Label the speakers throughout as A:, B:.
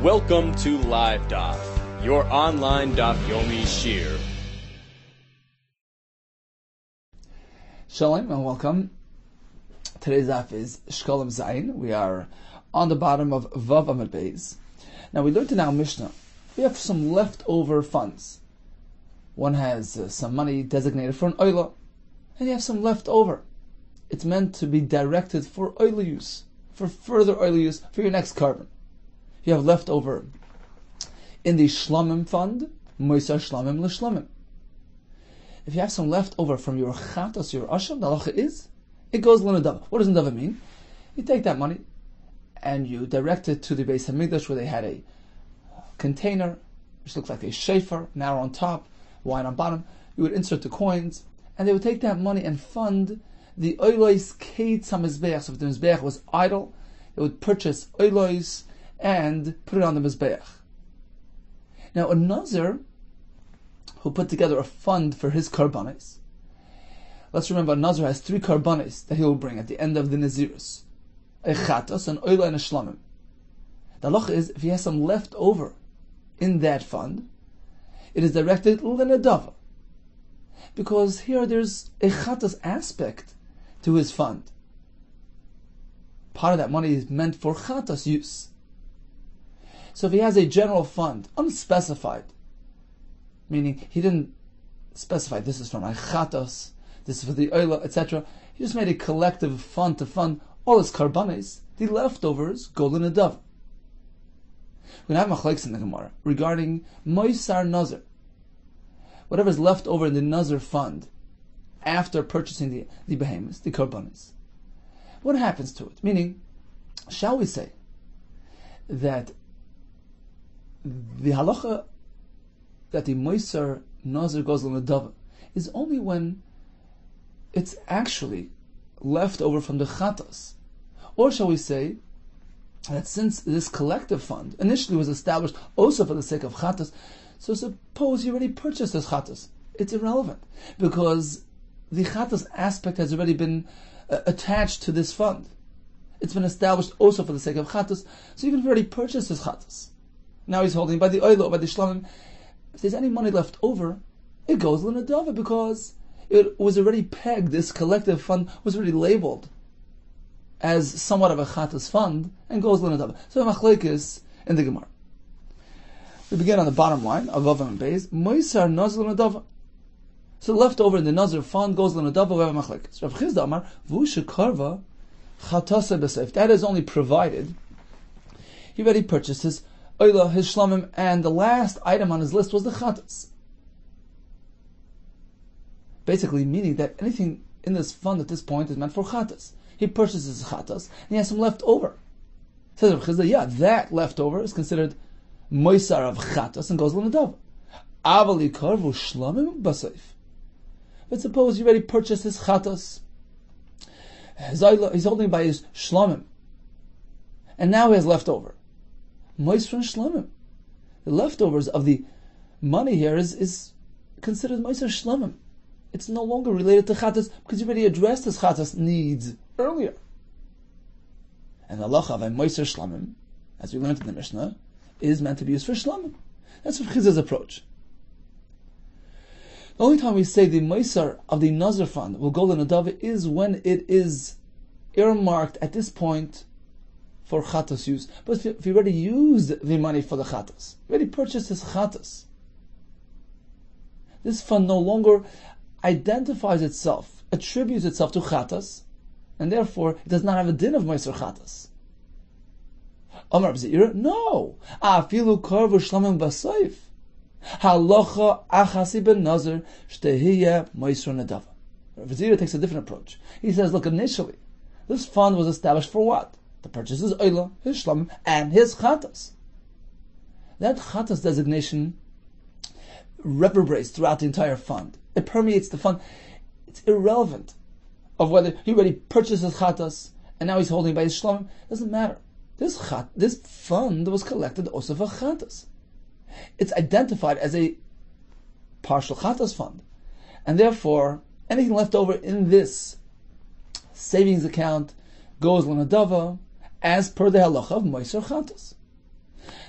A: Welcome to Live Daf, your online Daf Yomi Shir.
B: Shalom and welcome. Today's daf is Shekelim Zayin. We are on the bottom of Vav Amud Beis. Now we learned in our Mishnah, we have some leftover funds. One has some money designated for an oila, and you have some left over. It's meant to be directed for oila use, for further oila use, for your next carbon. You have leftover in the Shlomim fund, Moisar Shlomim L'Shlomim. If you have some leftover from your Chatos, your Asham, the halacha is, it goes l'nadava. What does nadava mean? You take that money and you direct it to the Beis Hamikdash where they had a container, which looks like a shofar, narrow on top, wide on bottom. You would insert the coins, and they would take that money and fund the oilois keitz hamizbeach. So if the mizbeach was idle, they would purchase oilois and put it on the mizbeach. Now a nazir who put together a fund for his karbanis. Let's remember, a nazir has 3 karbanis that he will bring at the end of the nazirus: a chatos, an oila, and a shlamim. The halacha is, if he has some left over in that fund, it is directed l'nadava, because here there's a chatos aspect to his fund. Part of that money is meant for chatos use. So if he has a general fund, unspecified, meaning he didn't specify this is for my chatos, this is for the oila, etc. He just made a collective fund to fund all his karbanis. The leftovers go l'nadav. We're going to have machlokes in the Gemara regarding moisar nazir. Whatever is left over in the nazir fund after purchasing the behemoths, the karbanis, what happens to it? Meaning, shall we say that the halacha that the moisar nazir goes l'nadav is only when it's actually left over from the chatas? Or shall we say that since this collective fund initially was established also for the sake of chatas, so suppose you already purchased this chatas, it's irrelevant, because the chatas aspect has already been attached to this fund. It's been established also for the sake of chatas, so even if you already purchased this chatas, now he's holding by the oilo, by the shlamim, if there's any money left over, it goes l'nadava, because it was already pegged, this collective fund was already labeled as somewhat of a chatas fund, and goes l'nadava. So machlokes in the Gemara. We begin on the bottom line of Vav Amud Beis, moisar nazir l'nadava. So left over in the nazir fund goes l'nadava. We have machlokes. Rav Chizda Amar v'hu shekarva chatasa b'seif. That is only provided he already purchased his oila, his shlamim, and the last item on his list was the chatas. Basically meaning that anything in this fund at this point is meant for chatas. He purchases chatas, and he has some left over. Says Rav Chizda, yeah, that leftover is considered moisar of chatas and goes l'nadav. Aval yikarvu shlamim b'seif. But suppose you already purchased his chatas, he's holding by his shlamim, and now he has leftover. Moisar and shlamim. The leftovers of the money here is considered moisar shlamim. It's no longer related to chatas because you already addressed his chatas needs earlier. And the halacha of a moisar shlamim, as we learned in the Mishnah, is meant to be used for shlamim. That's Rav Chizda's approach. The only time we say the moisar of the nazir fund will go l'nadav is when it is earmarked at this point for chatas use. But if you already used the money for the chatas, you already purchased his chatas, this fund no longer identifies itself, attributes itself to chatas, and therefore it does not have a din of moisar chatas. Amar B'Zeira, no. Afilu karvu shlamim b'seif. Halacha achasi ben nazir shtehiyeh moisar nadava. B'Zeira takes a different approach. He says, look, initially, this fund was established for what? To purchase his oila, his shlamim, and his chatas. That chatas designation reverberates throughout the entire fund. It permeates the fund. It's irrelevant of whether he already purchased his chatas and now he's holding by his shlamim. Doesn't matter. This fund was collected also for chatas. It's identified as a partial chatas fund, and therefore anything left over in this savings account goes l'nadava as per the halacha of moisar chatas.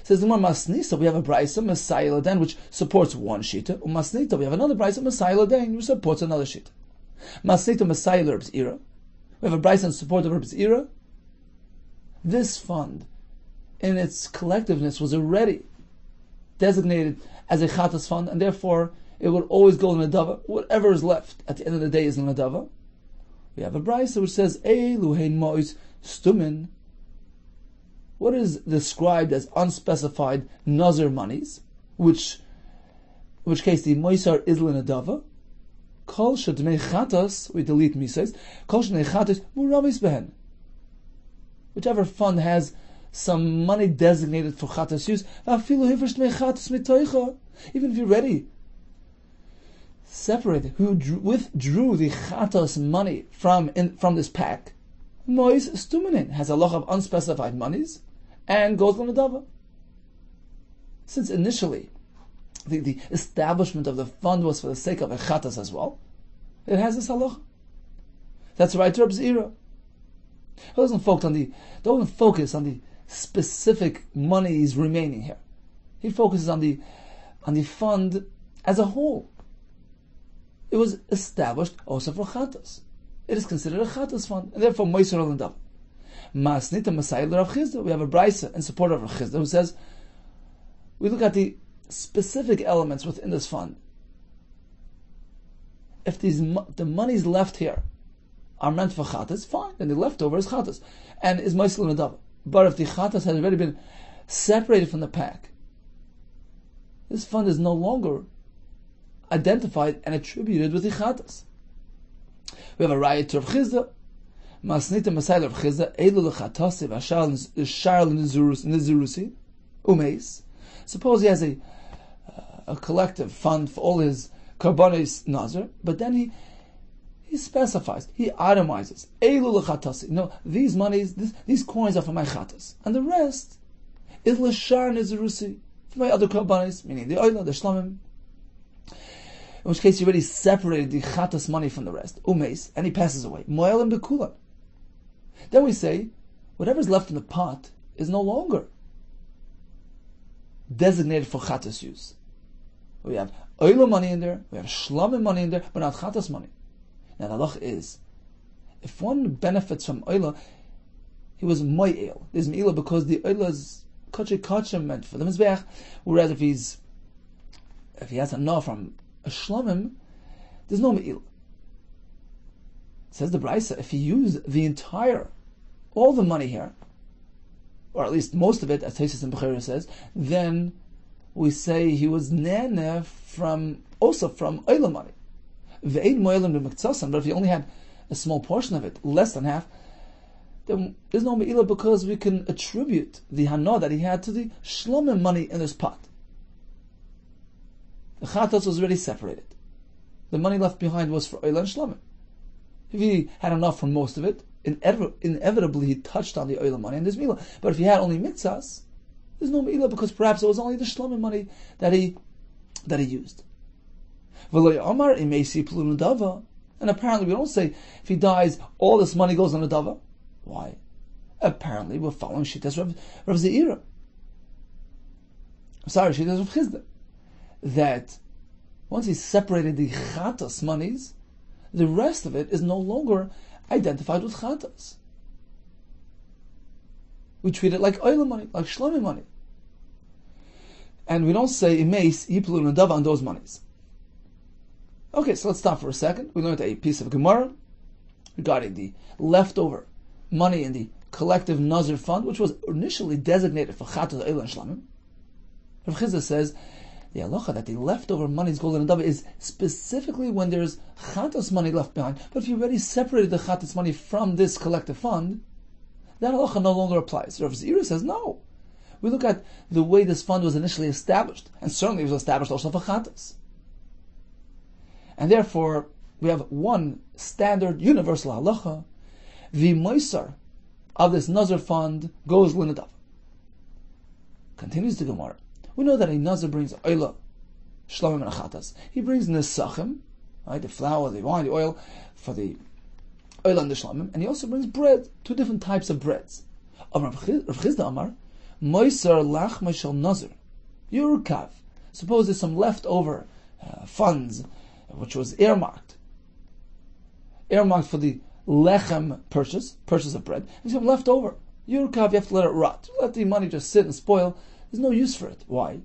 B: Says the more Masnisa, we have a Braisa, Messiah Laden, which supports one Shita. Masnita, we have another Braisa, Messiah Laden, which supports another Shita. Masnita, Messiah Rabbi Yehuda. We have a Braisa in support of Rabbi Yehuda. This fund, in its collectiveness, was already designated as a Chatas fund, and therefore it would always go in a Dava. Whatever is left at the end of the day is in a Dava. We have a Braisa which says, Eiluhein Mois Stumin. What is described as unspecified Nazir monies, which case the Moisar is in a Dava. Kol Shadmei Chatas, we delete Misais, Kol Shadmei Chatas, Muramis Behen. Whichever fund has some money designated for Chatas use, even if you're ready, separated, who withdrew the Chatas money from this pack, Mois Stuminin has a lot of unspecified monies and goes on the Dava. Since initially the establishment of the fund was for the sake of a Chatas as well, it has this halacha. That's right to Rabbi Yehuda. It doesn't focus on the specific monies remaining here. He focuses on the fund as a whole. It was established also for Chatas. It is considered a Chatas fund, and therefore Moiser al Dav. Masnita Masayil Rav Chizda. We have a Braisa in support of Rav Chizda who says, we look at the specific elements within this fund. If the monies left here are meant for Chatas, fine, then the leftover is Chatas and is Moiser al Dav. But if the Chatas has already been separated from the pack, this fund is no longer identified and attributed with the Chatas. We have a riot to Rav Chizda. Masnita Masayil Rav Chizda, Eilu Lechatasi V'Shar Nizurusi Umeis. Suppose he has a collective fund for all his Karbonis Nazir, but then he specifies, he itemizes, Eilu Lechatasi. No, these monies, these coins are for my Chatas, and the rest is L'Shar Nizurusi, for my other Karbonis, meaning the Oila, the Shlamim. In which case he already separated the Chatas money from the rest, Umeis, and he passes away. Moelim Bekulan. Then we say, whatever's left in the pot is no longer designated for Chatas use. We have Oila money in there, we have Shlamim money in there, but not Chatas money. Now the halach is, if one benefits from Oila, he was Mo'el. There's Me'ila because the Oila is Kache meant for the Mizbeach, whereas if he has enough from a Shlamim, there's no Me'il. Says the Braisa, if he used all the money here, or at least most of it, as Taisus and Bechira says, then we say he was Nene also from Oila money. Ve'ed Mo'elim b'mektsasam, but if he only had a small portion of it, less than half, then there's no Me'ila because we can attribute the Hana that he had to the Shlamim money in this pot. The Chatas was already separated. The money left behind was for Oila and Shlamim. If he had enough from most of it, inevitably he touched on the Oila money and there's Mila. But if he had only Mitzas, there's no Mila because perhaps it was only the Shlamim money that he used. And apparently we don't say if he dies, all this money goes on the Dava. Why? Apparently we're following Shittas Rav Zeira. Shittas Rav Chizda. That once he separated the Chatas monies, the rest of it is no longer identified with Chatas. We treat it like Oila money, like Shlomi money. And we don't say Imeis Yiplu Nadav on those monies. Okay, so let's stop for a second. We learned a piece of Gemara regarding the leftover money in the collective Nazir fund, which was initially designated for Chatas, Oila, and Shlamim. Rav Chizda says the halacha that the leftover money is golden and dava is specifically when there's Chatas money left behind. But if you already separated the Chatas money from this collective fund, that halacha no longer applies. Rav Zeira says no. We look at the way this fund was initially established, and certainly it was established also for Chatas. And therefore, we have one standard universal halacha. The moisar of this Nazir fund goes linadav. Continues the Gemara. We know that a Nazir brings oila, shlamim, and achatas. He brings nesachim, right, the flour, the wine, the oil, for the oil and the shlamim, and he also brings bread, two different types of breads. Rav Chizda Amar, Moisar lachma shel nazir. Yurkav. Suppose there's some leftover funds, which was earmarked for the lechem purchase of bread. There's some left over. Yurkav, you have to let it rot. Let the money just sit and spoil. There's no use for it. Why?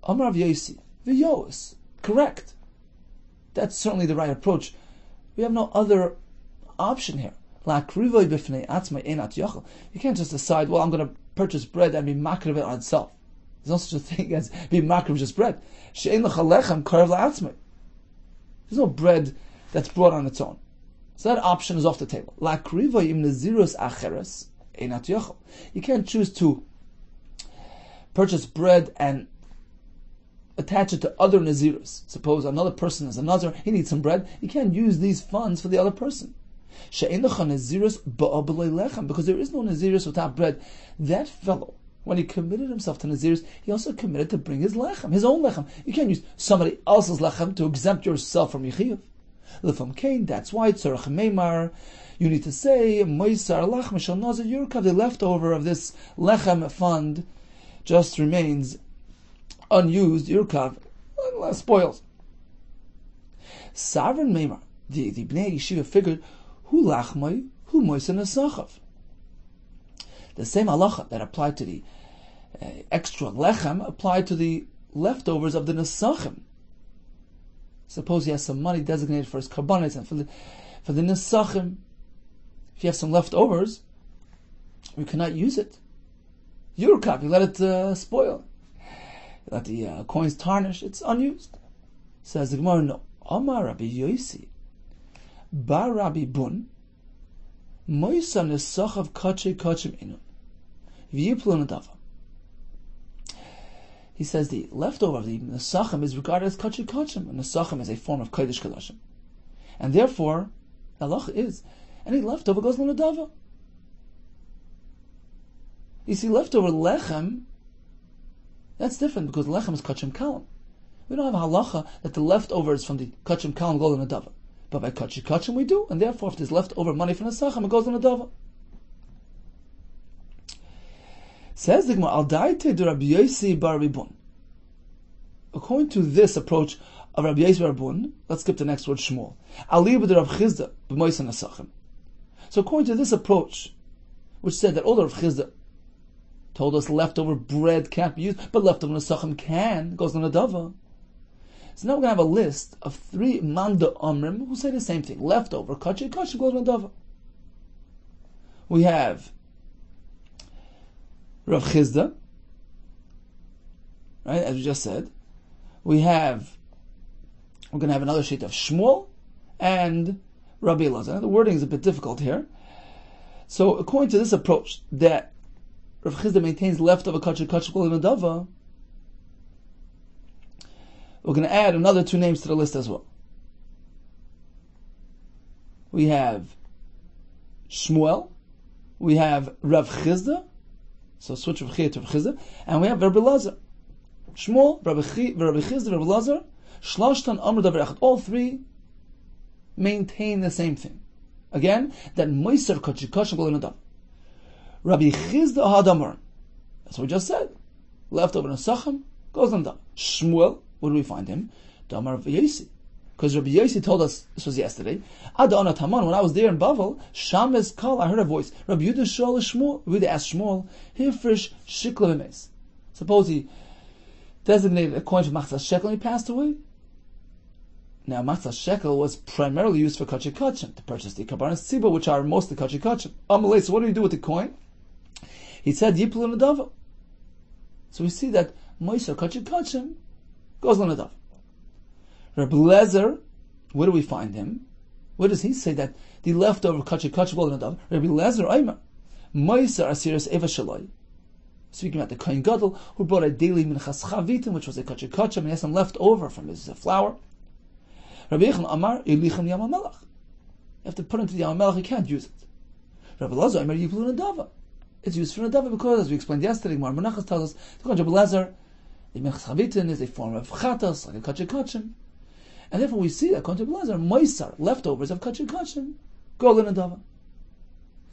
B: Amar Rav Yosi, v'yos. Correct. That's certainly the right approach. We have no other option here. You can't just decide, well, I'm going to purchase bread and be makriv it on itself. There's no such a thing as being makriv just bread. There's no bread that's brought on its own. So that option is off the table. You can't choose to purchase bread and attach it to other nazirus. Suppose another person is a nazir, he needs some bread. You can't use these funds for the other person. Because there is no nazirus without bread. That fellow, when he committed himself to nazirus, he also committed to bring his lechem, his own lechem. You can't use somebody else's lechem to exempt yourself from yichiyuv. That's why tzarach meimar. You need to say moisar lachem shel nazir yurkav. The leftover of this lechem fund just remains unused, yurkav, unless spoils. Sovereign meimar. The Bnei Yeshiva figured hu lachmai hu moiser nesachav. The same halacha that applied to the extra lechem applied to the leftovers of the nesachim. Suppose he has some money designated for his karbanis and for the nesachim. If you have some leftovers, you cannot use it. Yurkav, you let it spoil. You let the coins tarnish. It's unused. Says the Gemara, no. Amar Rabbi Yosi, Bar Rabbi Bun, Moisa nesachav kache kachem inun, v'yiplun adava. He says the leftover of the nesachim is regarded as kache kachem. And nesachim is a form of kodesh kodashim, and therefore, halacha is any leftover goes on adava. You see, leftover lechem, that's different because lechem is kachem kalam. We don't have a halacha that the leftovers from the kachem kalam go on adava. But by kachem we do, and therefore if there's leftover money from the nesachim, it goes on adava. Says the Gemara, Al daite de Rabbi Yosi bar Rabbi Bun. According to this approach of Rabbi Yosi bar Rabbi Bun, let's skip the next word, Shmuel. Al liba de Rav Chizda b'moisa nesachim. So according to this approach, which said that all the Rav Chizda told us leftover bread can't be used, but leftover nesachim can, goes on adava. So now we're going to have a list of 3 manda omrim who say the same thing. Leftover, kachem goes on adava. We have Rav Chizda, right, as we just said. We're going to have another sheet of Shmuel and Rabbi Elazar. The wording is a bit difficult here. So according to this approach, that Rav Chizda maintains leftover kachem goes on adava, we're going to add another 2 names to the list as well. We have Shmuel, we have Rav Chizda, so switch Rav Chizda to Rav Chizda, and we have Rabbi Elazar. Shmuel, Rabbi Chizda, Rabbi Elazar, Shlashtan Amr Davar Echad. All 3 maintain the same thing. Again, that Moiser Kachem Kol Nadav. Rabbi Chizda Hadamar. That's what we just said. Leftover Nesachim goes on Nadav. Shmuel, where do we find him? Damar Rabbi Yosi. Because Rabbi Yosi told us, this was yesterday, Ad Ana Taman, when I was there in Bavel, Shames Kal, I heard a voice. Rabbi Yehuda Shol Shmuel. Rabbi Yehuda asked Shmuel, Hifrish Shekelim Emes. Suppose he designated a coin for Machzas Shekel and he passed away. Now, Machzas Shekel was primarily used for kachem kachem, to purchase the karbanos tzibah, which are mostly kachem kachem. Amalei, so what do you do with the coin? He said, Yiplu Nadava. So we see that Moisar kachem kachem goes on Nadav. Rabbi Lezer, where do we find him? Where does he say that the leftover kachem kachem goes on Nadav? Rabbi Lezer, Aymer, Moisar asiris eva shaloi. Speaking about the Kohen Gadol, who brought a daily minchas chavitim, which was a kachem kachem, and he has some left over from his flour. Rabbi Yechon Amar, Elichem Yam HaMelech. You have to put into the Yam HaMelech, you can't use it. Rabbi Lezer, Aymer Yiplu Nadava. It's used for Nadava because, as we explained yesterday, Gemara Menachos tells us, Rabbi Lezer, the minchas chavitim is a form of chatas, like a kachem kachem. And therefore we see that, according to Rabbi Lezer, moisar, leftovers of kachem kachem, go in Nadava.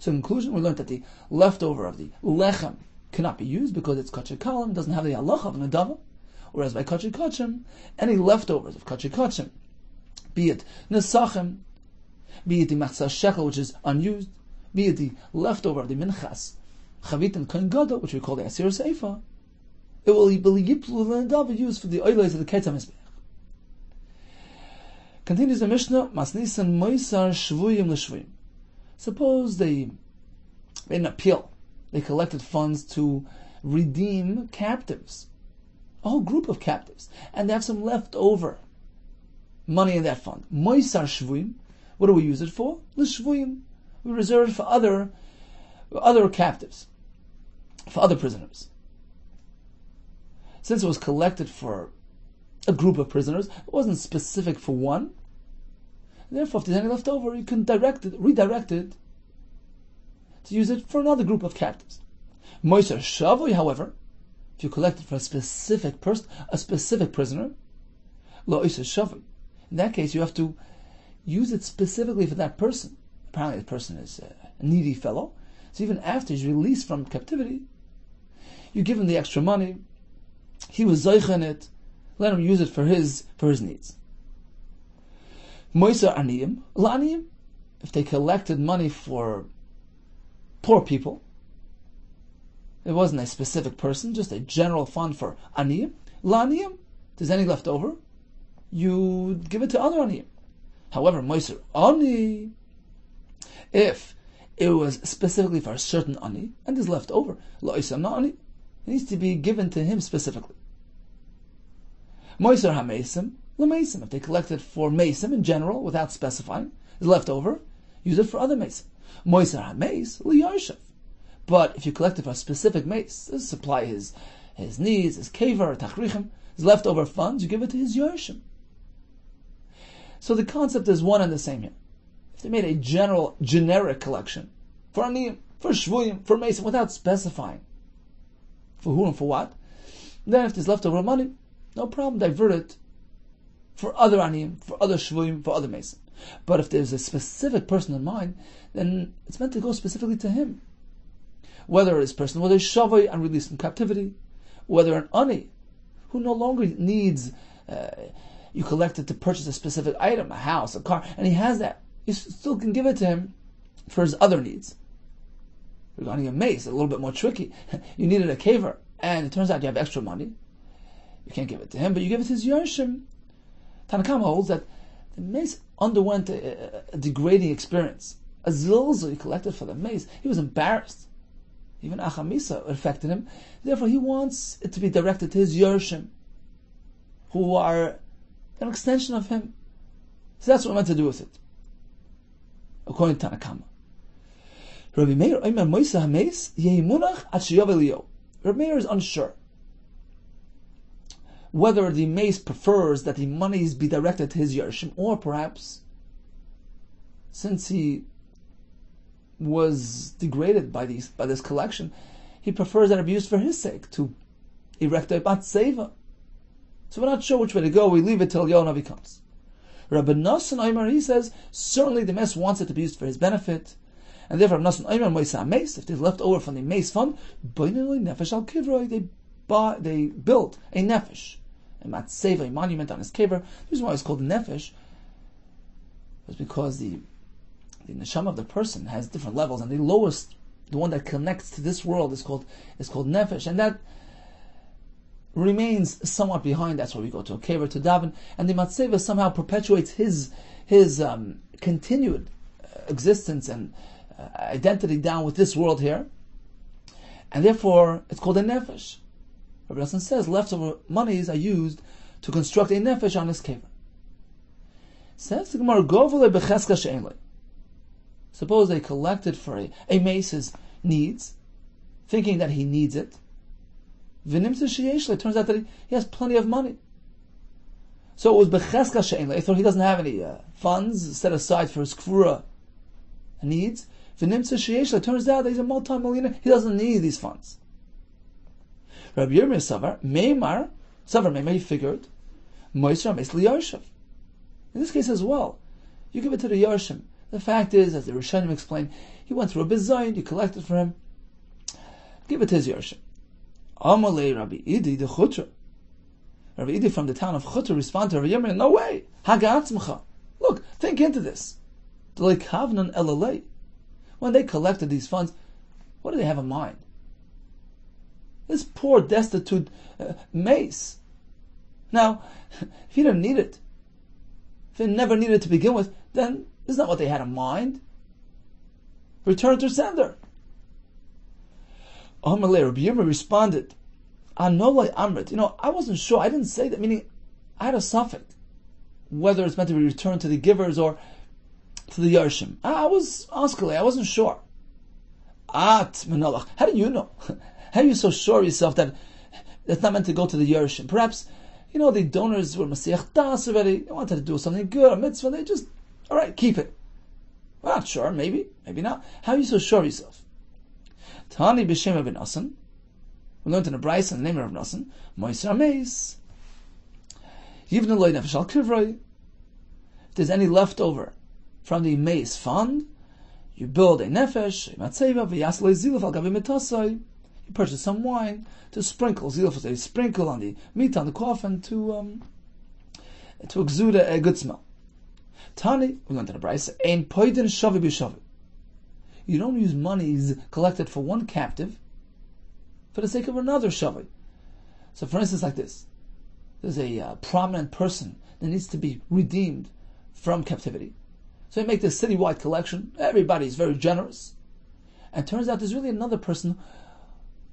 B: So in conclusion, we learned that the leftover of the lechem cannot be used because it's kachei kalim, doesn't have the halacha of nedava. Whereas by kachei kachim, any leftovers of kachei kachim, be it nesachim, be it the machzah shekel, which is unused, be it the leftover of the minchas, chavit and kohen gadol, which we call the asir seifa, it will be yiplu nedava used for the oilos of the ketzah mizbeach. Continues the Mishnah, masnisan moisar shvuyim l'shvuyim. Suppose they made an appeal. They collected funds to redeem captives, a whole group of captives, and they have some leftover money in that fund. Moisar shvuyim. What do we use it for? L'shvuyim. We reserve it for other captives, for other prisoners. Since it was collected for a group of prisoners, it wasn't specific for one. Therefore, if there's any left over, you can redirect it to use it for another group of captives. Moiser Shavui, however, if you collect it for a specific person, a specific prisoner, Lo Oiser Shavui. In that case, you have to use it specifically for that person. Apparently, the person is a needy fellow, so even after he's released from captivity, you give him the extra money. He was zoich in it. Let him use it for his needs. Moiser aniyim, la'aniyim. If they collected money for poor people, it wasn't a specific person, just a general fund for aniyim. La'aniyim, if there's any left over, you give it to other aniyim. However, moiser ani, if it was specifically for a certain ani and is left over, la'isam na'ani, it needs to be given to him specifically. Moiser ha-mesim, l'mesim. If they collected for mesim in general, without specifying, is left over, use it for other mesim. Moiser ha-meis, li'yarshav. But if you collected for a specific meis, to supply his needs, his kever, tachrichim, his leftover funds, you give it to his yarshim. So the concept is one and the same here. If they made a generic collection for aniyim, for shvuyim, for mesim, without specifying for who and for what, then if there's leftover money, no problem, divert it for other aniyim, for other shvuyim, for other mesim. But if there's a specific person in mind, then it's meant to go specifically to him. Whether it's person, whether it's shavai and released from captivity, whether an ani who no longer needs, you collect it to purchase a specific item, a house, a car, and he has that, you still can give it to him for his other needs. Regarding a mace, a little bit more tricky. You needed a caver, and it turns out you have extra money. You can't give it to him, but you give it to his yarshim. Tanakama holds that the mace underwent a degrading experience. A zilzal he collected for the mace. He was embarrassed. Even achamisa affected him. Therefore, he wants it to be directed to his yarshim, who are an extension of him. So that's what we're meant to do with it, according to Tanakama. Rabbi Meir is unsure whether the mace prefers that the monies be directed to his yarshim, or perhaps, since he was degraded by this collection, he prefers that it be used for his sake, to erect a bat seva. So we're not sure which way to go. We leave it till Yonavi comes. Rabbi Nassan Omer, he says, certainly the mace wants it to be used for his benefit, and therefore Rabbi Nassan Omer moisa mace, if they left over from the mace fund, nefesh al kivroi, they built a nefesh, a matzeva, a monument on his kever. The reason why it's called nefesh is because the neshama of the person has different levels, and the lowest, the one that connects to this world, is called nefesh, and that remains somewhat behind. That's why we go to a kever to daven, and the matzeva somehow perpetuates his continued existence and identity down with this world here, and therefore it's called a nefesh. Rabbi Nassan says leftover monies are used to construct a nefesh on his kever. Says the Gemara, govule becheska she'en. Suppose they collected for a mace's needs, thinking that he needs it. V'nimtza sheyesh, it turns out that he has plenty of money. So it was becheska she'en. I thought he doesn't have any funds set aside for his kfura needs. V'nimtza sheyesh, it turns out that he's a multi-millionaire. He doesn't need these funds. Rabbi Yirmiyah Savar Meimar, he figured, Moisra Meis Liyarshav. In this case as well, you give it to the Yarshim. The fact is, as the Rishonim explained, he went through a bizayin, you collected for him. give it to his Yerusha. Amalei Rabbi Idi the Chutra. Rabbi Idi from the town of Chutra responded to Rabbi Yirmiyah, no way. Hagatzmacha. Look, think into this. When they collected these funds, what do they have in mind? This poor, destitute mace. Now, if he didn't need it, if they never needed it to begin with, then this is not what they had in mind. Return to sender. Amalei Rabbi Yirmiyah responded, Anolai Amrit. I wasn't sure. I didn't say that. Meaning, I had a suffix whether it's meant to be returned to the givers or to the Yarshim. I was Oscally. I wasn't sure. At Menolach. How do you know? How are you so sure of yourself that it's not meant to go to the Yarshim? Perhaps, the donors were Masiach Das already. They wanted to do something good, a mitzvah. They just, all right, keep it. We're not sure. Maybe not. How are you so sure of yourself? Tani b'shem Rabbi Nosson. We learned in the Bryce in the name of Rabbi Nosson. Moisra Meis. Yivna loy nefesh al kivroi. If there's any leftover from the Meis fund, you build a nefesh, a matzeva, v'yas loy ziluf al gavi mitasai. You purchase some wine to sprinkle. Ziluf is a sprinkle on the meat on the coffin to exude a good smell. Tani, we learned in the Bryce, ein poidin shavi b'shavi. You don't use monies collected for one captive for the sake of another shavi. So for instance, like this. There's a prominent person that needs to be redeemed from captivity. So you make this citywide collection. Everybody's very generous. And it turns out there's really another person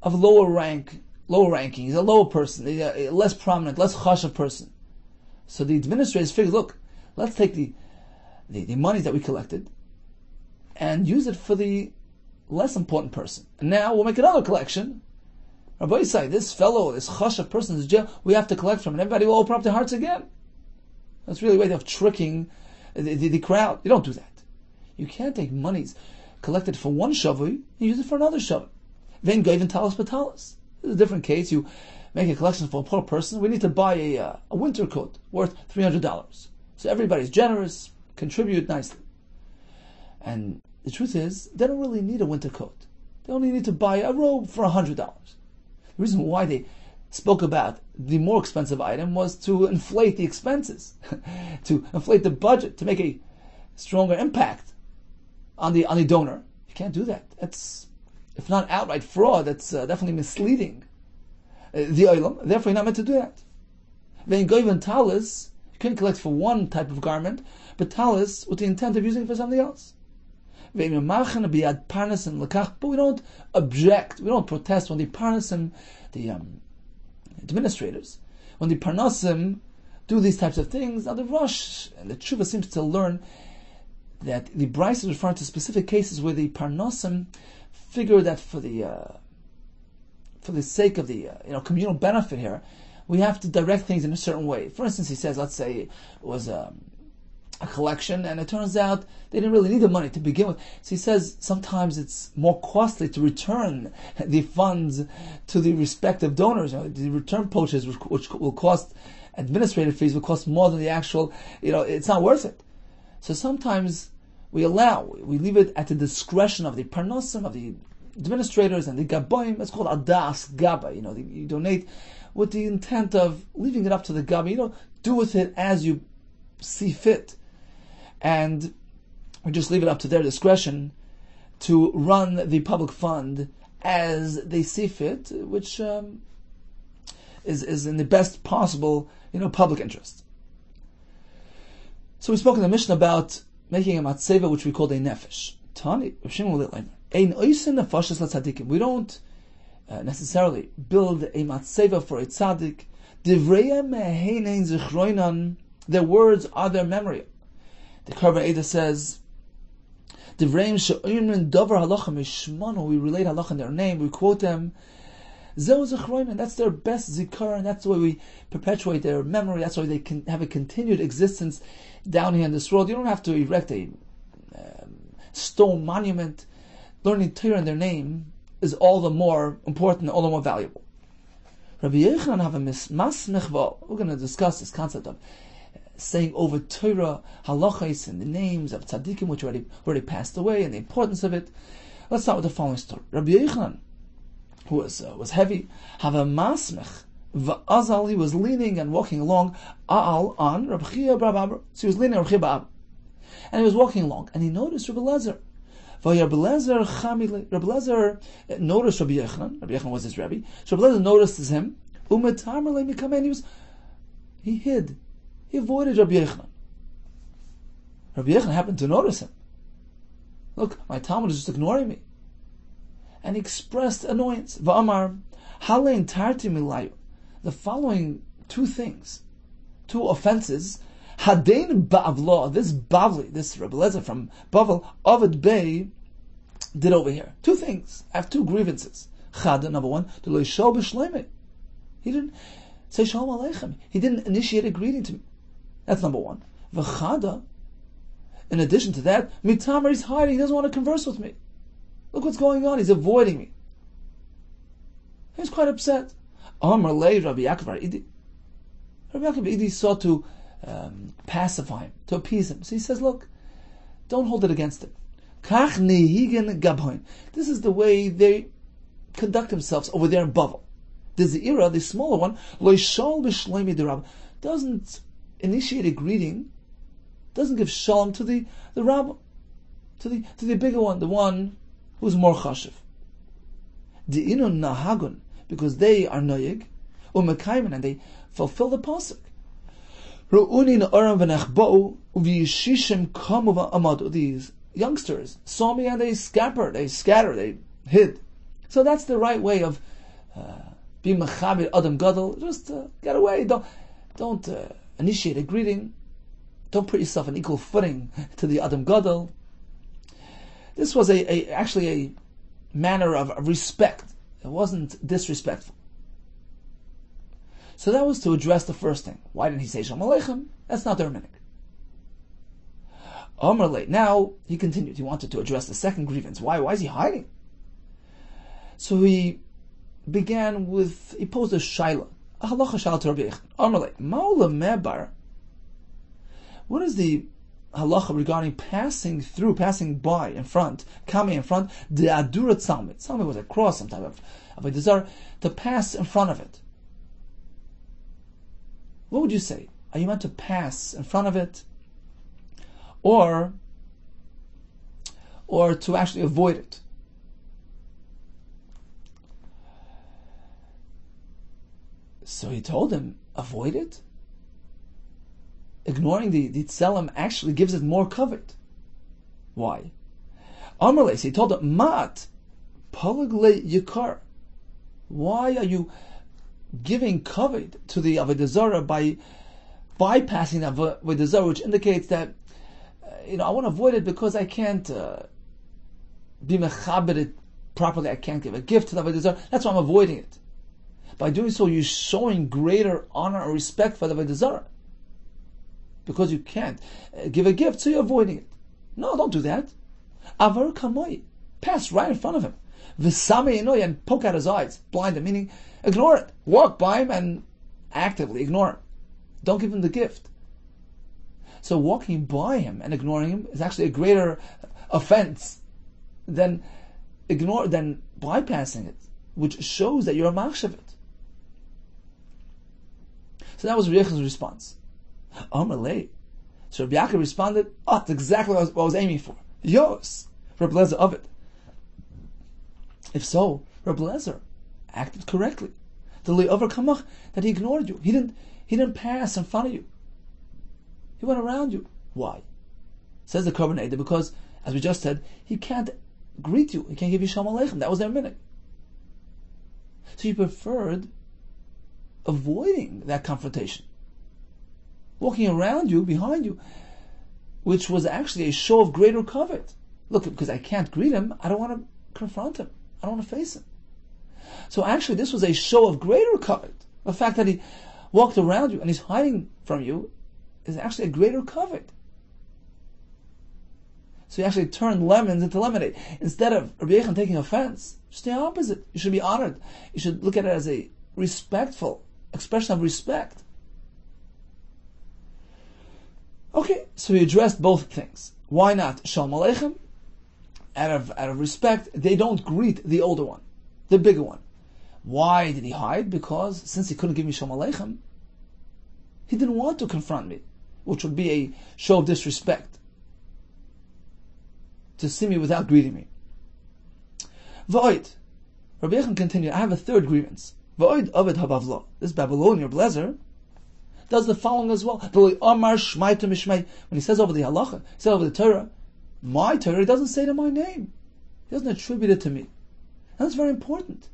B: of lower ranking. He's a lower person, a less prominent, less chashav person. So the administrators figure, look, let's take the money that we collected and use it for the less important person. And now we'll make another collection. Rabbi Yisai, this fellow, this chashav person is jail, we have to collect from, and everybody will open up their hearts again. That's really a way of tricking the crowd. You don't do that. You can't take monies collected for one shavui and use it for another shavui. Then go even talis batalis. This is a different case. You make a collection for a poor person. We need to buy a winter coat worth $300. So everybody's generous, contribute nicely. And the truth is, they don't really need a winter coat. They only need to buy a robe for $100. The reason why they spoke about the more expensive item was to inflate the expenses, to inflate the budget, to make a stronger impact on the donor. You can't do that. That's, if not outright fraud, that's definitely misleading the olam. Therefore, you're not meant to do that. Then go even talis, you couldn't collect for one type of garment, but talis with the intent of using it for something else. But we don't object, we don't protest when the parnasim, the administrators, when the parnasim do these types of things. Now the Rosh and the Tshuva seems to learn that the Bryce is referring to specific cases where the parnasim figure that for the sake of the communal benefit here, we have to direct things in a certain way. For instance, he says, let's say it was a collection, and it turns out they didn't really need the money to begin with. So he says sometimes it's more costly to return the funds to the respective donors. The return poaches, which will cost administrative fees, will cost more than the actual. It's not worth it. So sometimes we leave it at the discretion of the parnosim, of the administrators and the gaboim. It's called adas gaba. You donate with the intent of leaving it up to the gaba. Do with it as you see fit. And we just leave it up to their discretion to run the public fund as they see fit, which is in the best possible, public interest. So we spoke in the Mishnah about making a matzeva, which we called a nefesh. Tani, we don't necessarily build a matzeva for a tzaddik. Their words are their memory. The Karban Eda says, we relate halacha in their name, we quote them. That's their best zikar, and that's the way we perpetuate their memory. That's why they can have a continued existence down here in this world. You don't have to erect a stone monument. Learning Torah in their name is all the more important, all the more valuable. Rabbi Yehuda have a masmechval. We're going to discuss this concept of saying over Torah halachos and the names of tzaddikim which already passed away and the importance of it. Let's start with the following story. Rabbi Yehuda who was heavy, have a masmech. V'azal, he was leaning and walking along, on Rabbi Chia bar Abba. So he was leaning on Rabbi Chia bar Abba. And he was walking along, and he noticed Rabbi Lezer. Rabbi Lezer noticed Rabbi Yechanan. Rabbi Yechanan was his Rebbe. So Rabbi Lezer noticed him. He hid. He avoided Rabbi Yechanan. Rabbi Yechanan happened to notice him. Look, my Talmud is just ignoring me. And he expressed annoyance. Va'amar, halein tarti milayu. The following two things, two offenses, Hadein Ba'avla, this Bavli, this Rabbi Lezer from Bavel, Ovid Bey, did over here. Two things. I have two grievances. Chada, number one, to Leishol B'Shleimei. He didn't say Shalom Aleichem. He didn't initiate a greeting to me. That's number one. V'chada, in addition to that, Mitamar, he's hiding. He doesn't want to converse with me. Look what's going on. He's avoiding me. He's quite upset. Amar lei Rabbi Yaakov Idi. Rabbi Yaakov Idi sought to pacify him, to appease him. So he says, look, don't hold it against him. Kach nehigen gabhoin. This is the way they conduct themselves over there in Bavel. The Zeira, the smaller one, loishal b'shleimi derab, doesn't initiate a greeting, doesn't give shalom to the rabbi, to the bigger one, the one who's more chashiv. De'inu nahagun, because they are noyeg, umekaymen, and they fulfill the pasuk. These youngsters saw me and they scattered, they hid. So that's the right way of being mechaber adam gadol. Just get away. Don't initiate a greeting. Don't put yourself on equal footing to the adam gadol. This was actually a manner of respect. It wasn't disrespectful. So that was to address the first thing. Why didn't he say Shalom Aleichem? That's not their minhag. Omerle. Now he continued. He wanted to address the second grievance. Why? Why is he hiding? So he began with. He posed a shaila, a halacha shaila to Rabbi Yechanan. Omerle. Ma'ula mebar. What is the halacha regarding passing through, passing by in front, coming in front? The adura tzalmid. Tzalmid was a cross, some type of a desire to pass in front of it. What would you say? Are you meant to pass in front of it, or to actually avoid it? So he told him, avoid it. Ignoring the tzelem actually gives it more covet. Why? Amarles, he told him, Mat palagle yikar. Why are you giving covet to the Avodah Zarah by bypassing the Avodah Zarah, which indicates that I want to avoid it because I can't be mechaber it properly. I can't give a gift to the Avodah Zarah. That's why I'm avoiding it. By doing so, you're showing greater honor or respect for the Avodah Zarah. Because you can't give a gift, so you're avoiding it. No, don't do that. Avar kamoi. Pass right in front of him. V'samei inoy, and poke out his eyes. Blind him, meaning ignore it. Walk by him and actively ignore him. Don't give him the gift. So walking by him and ignoring him is actually a greater offense than bypassing it, which shows that you're a machshavit. So that was Rabbi Yechanan's response. Amalei. So Rabbi Yaakov responded, that's exactly what I was aiming for. Yos, Rabbi Lezer of it. If so, Rabbi Lezer acted correctly. The le'over kamach, that he ignored you. He didn't pass in front of you. He went around you. Why? Says the Korban Eidah, because, as we just said, he can't greet you. He can't give you Shalom Aleichem. That was their minhag. So he preferred avoiding that confrontation. Walking around you, behind you, which was actually a show of greater covet. Look, because I can't greet him, I don't want to confront him. I don't want to face him. So actually this was a show of greater covet. The fact that he walked around you and he's hiding from you is actually a greater covet. So you actually turned lemons into lemonade. Instead of Rabbi Yechanan taking offense, just the opposite. You should be honored. You should look at it as a respectful expression of respect. Okay, so he addressed both things. Why not Shalom Aleichem? Out of respect, they don't greet the older one, the bigger one. Why did he hide? Because since he couldn't give me Shalom Aleichem, he didn't want to confront me, which would be a show of disrespect, to see me without greeting me. V'oid, Rabbi Yechon continued, I have a third grievance. V'oid Ovid Habavlo. This Babylonian Blazer does the following as well. When he says over the halacha, he says over the Torah, my Torah, he doesn't say to my name. He doesn't attribute it to me. And that's very important.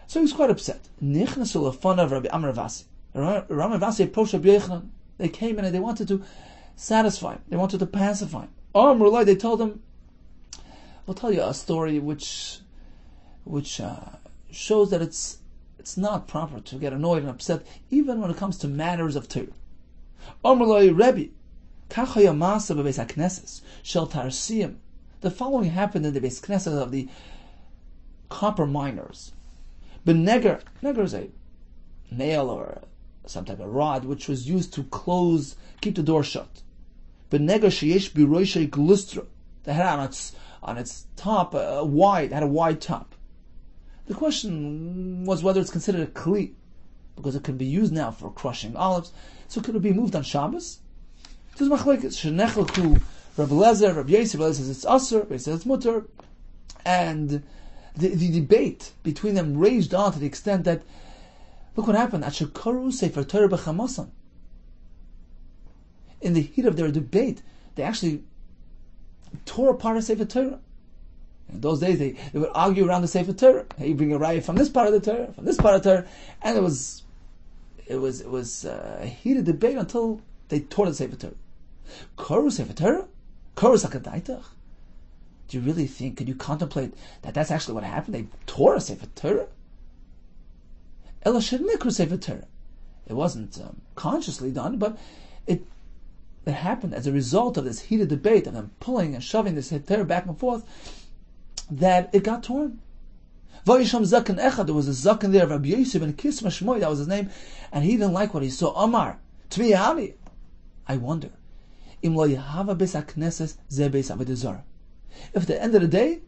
B: So he was quite upset. Nichnasu lefanav Rabbi Amar Vasi. Rabbi Vasi approached Rabbi Yechonon. They came in and they wanted to satisfy him. They wanted to pacify him. They told him, we'll tell you a story which shows that it's not proper to get annoyed and upset, even when it comes to matters of Torah. Rebbe, the following happened in the Beis Knesset of the copper miners. Neger is a nail or some type of rod which was used to keep the door shut. Neger sheyesh biroishay glustra. They had on its top had a wide top. The question was whether it's considered a kli, because it can be used now for crushing olives. So could it be moved on Shabbos? There's machlekes shenechelku Rabbi Lezer, Rabbi Yosef. Rabbi says it's aser, Rabbi says it's mutter, and the debate between them raged on to the extent that, look what happened. Ashekaru sefer Torah b'chamasan. In the heat of their debate, they actually tore apart a sefer Torah. In those days, they would argue around the sefer Torah. You bring a raya from this part of the Torah, from this part of the Torah, and it was a heated debate until they tore the sefer Torah. Koru sefer Torah, koru sakadaitach. Do you really think? Could you contemplate that that's actually what happened? They tore a sefer Torah. Ela shemikru sefer Torah. It wasn't consciously done, but it happened as a result of this heated debate of them pulling and shoving this sefer Torah back and forth, that it got torn. There was a zaken there, Rabbi Yosef and Kisma Shmoy, that was his name, and he didn't like what he saw. Amar, Tmiyani. I wonder, if at the end of the day,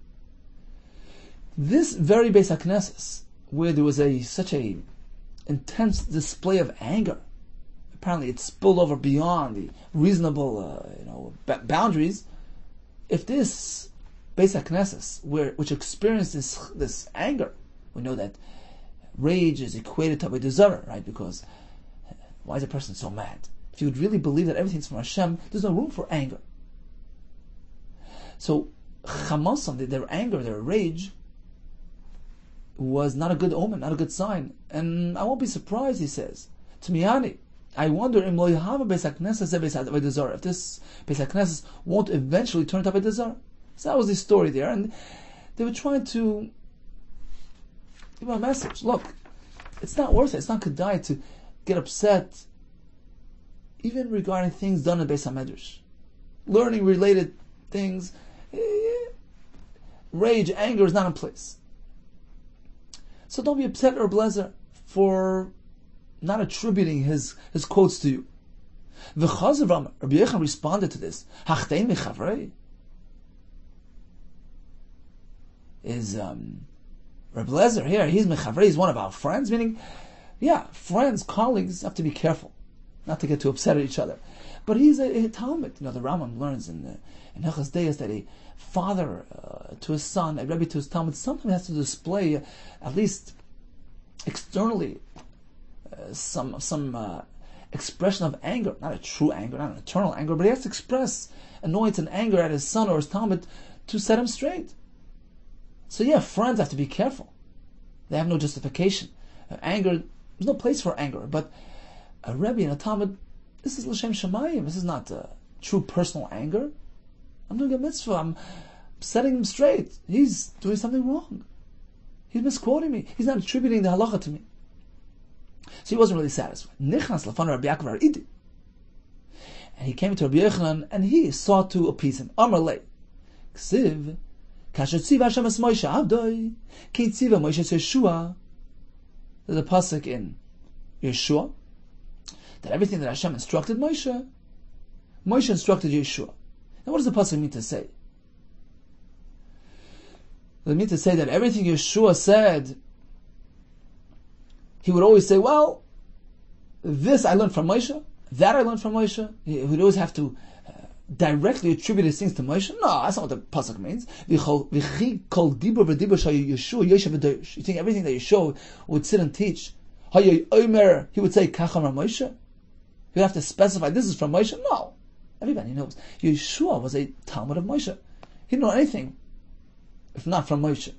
B: this very Beis HaKnesses, where there was such a intense display of anger, apparently it spilled over beyond the reasonable boundaries. If this Beis HaKnesses, which experienced this anger, we know that rage is equated to Avodah Zarah, right? Because why is a person so mad? If you would really believe that everything's from Hashem, there's no room for anger. So Chamasam, their anger, their rage, was not a good omen, not a good sign. And I won't be surprised, he says, Tmiyani, I wonder if this Beis HaKnesses won't eventually turn to Avodah Zarah. So that was the story there, and they were trying to give a message. Look, it's not worth it. It's not kedai to get upset, even regarding things done in Beis HaMedrash. Learning related things, rage, anger is not in place. So don't be upset, Rabbi Lezer, for not attributing his quotes to you. V'chazav Rabbi Yechon responded to this. Hachtein mechavrei. Is Rabbi Lezer here? He's mechavrei. He's one of our friends. Meaning, yeah, friends, colleagues have to be careful not to get too upset at each other. But he's a Talmud. The Rambam learns in Hilchos Deis that a father to his son, a Rebbe to his Talmud, sometimes has to display, at least externally, some expression of anger, not a true anger, not an eternal anger, but he has to express annoyance and anger at his son or his Talmud to set him straight. So yeah, friends have to be careful. They have no justification. Anger, there's no place for anger. But a Rebbe and a Talmud, this is l'shem shamayim. This is not true personal anger. I'm doing a mitzvah. I'm setting him straight. He's doing something wrong. He's misquoting me. He's not attributing the halacha to me. So he wasn't really satisfied. Nichnas lafan Rabbi Yaakov Idi. And he came to Rabbi Yechonon and he sought to appease him. Amar lei. Ksiv. There's a pasuk in Yeshua that everything that Hashem instructed Moshe instructed Yeshua. Now what does the pasuk mean to say? They mean to say that everything Yeshua said, he would always say, well, this I learned from Moshe, that I learned from Moshe. He would always have to directly attribute his things to Moshe. No, that's not what the pasuk means. You think everything that Yeshua would sit and teach, he would say, Kacham Moshe? You'd have to specify, this is from Moshe? No. Everybody knows. Yeshua was a Talmud of Moshe. He didn't know anything if not from Moshe.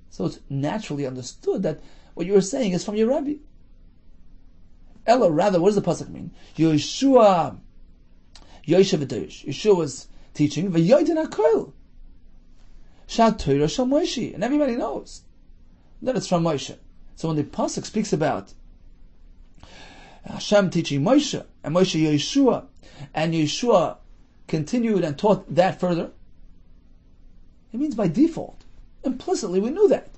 B: So it's naturally understood that what you were saying is from your Rebbe. Ella, rather, what does the pasuk mean? Yeshua was teaching v'yoydin hakol shat Torah shel Moshe, and everybody knows that it's from Moshe. So when the pasuk speaks about Hashem teaching Moshe and Moshe Yeshua, and Yeshua continued and taught that further, it means by default, implicitly, we knew that.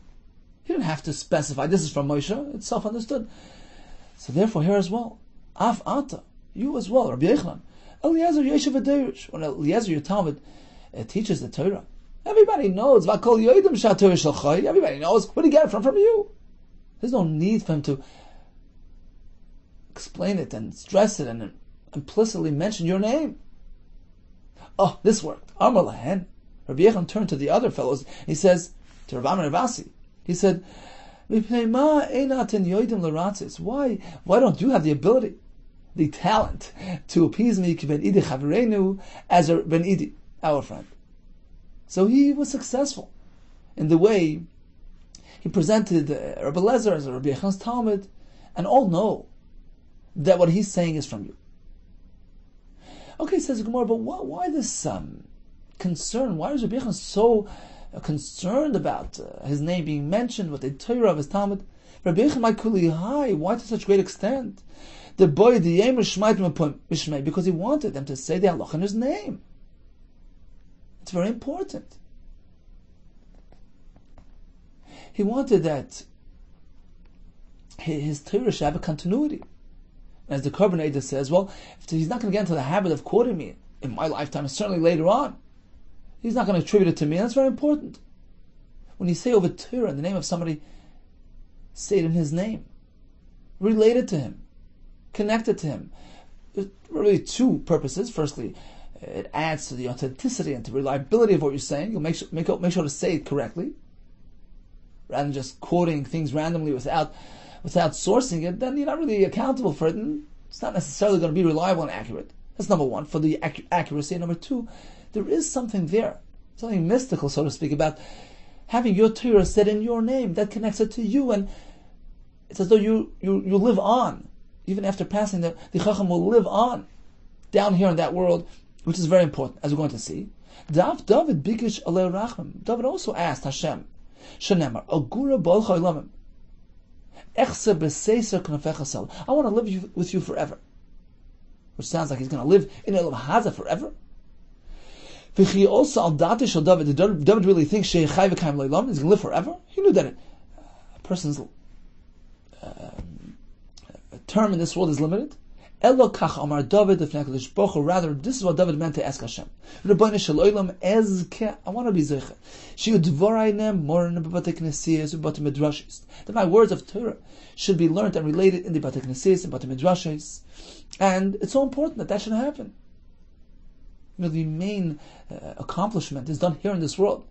B: He didn't have to specify this is from Moshe; it's self-understood. So therefore, here as well, Af Ata, you as well, Rabbi Yehuda, Eliezer Yeshiv Aderish. When Eliezer your Talmud teaches the Torah, everybody knows. Everybody knows. Where did he get it from you? There's no need for him to explain it and stress it and implicitly mention your name. Oh, this worked. Amar Lahen. Rabbi Yehuda turned to the other fellows. He says to Rav Amar Ravasi, he said, why don't you have the ability, the talent, to appease me as a Ben Idi, our friend? So he was successful in the way he presented Rabbi Lezer as a Rabbi Yehuda's Talmud, and all know that what he's saying is from you. Okay, says Gemara, but why this concern? Why is Rabbi Yehuda so concerned about his name being mentioned with the Torah of his Talmud? Rabbi Yehuda, why to such great extent? The boy, the Yemer Shmait, because he wanted them to say the halach in his name. It's very important. He wanted that his Torah should have a continuity. As the Korban Eidah says, well, if he's not going to get into the habit of quoting me in my lifetime, and certainly later on, he's not going to attribute it to me. That's very important. When you say over Torah in the name of somebody, say it in his name. Relate it to him. Connect it to him. There's really two purposes. Firstly, it adds to the authenticity and to reliability of what you're saying. You'll make sure to say it correctly, rather than just quoting things randomly without sourcing it. Then you're not really accountable for it, and it's not necessarily going to be reliable and accurate. That's number one, for the accuracy. And number two, there is something there, something mystical, so to speak, about having your Torah said in your name that connects it to you, and it's as though you live on. Even after passing, the Chacham will live on down here in that world, which is very important, as we're going to see. David bikish alei rachmim. David also asked Hashem, Shenemar, Agura b'ol chaylamim, echse b'seiser knafecha sel. I want to live with you forever. Which sounds like he's going to live in Elam Haza forever. V'chi also al dati shel David. Did David really think shei chai v'kaim leilam is going to live forever? He knew that a person's term in this world is limited. Elo kach amar David l'fnei HaKadosh Baruch Hu. Rather, this is what David meant to ask Hashem. Rebbeinu shel olam ezke. I want to be zeicha. Shiu dvorai nem morin b'batei knesiyos u'batei midrashis. That my words of Torah should be learned and related in the batei knesiyos and batei midrashis. And it's so important that should happen. The main accomplishment is done here in this world.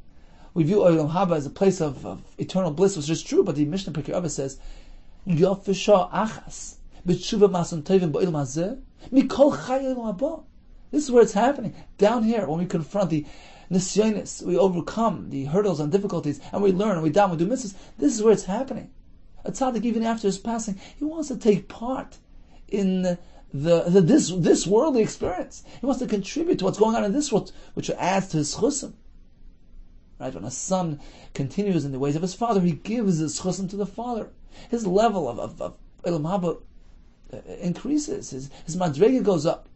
B: We view Olam Haba as a place of eternal bliss, which is true, but the Mishnah Pirkei Avos says, Yofisha achas b'tshuva mason tovim b'olam hazeh mikol chay olam haba. This is where it's happening. Down here, when we confront the nisyonis, we overcome the hurdles and difficulties, and we learn, and we daven, we do mitzvahs. This is where it's happening. A tzaddik, even after his passing, he wants to take part in this worldly experience. He wants to contribute to what's going on in this world, which adds to his chusim. Right? When a son continues in the ways of his father, he gives his chusim to the father. His level of Olam Haba increases. His madrega goes up.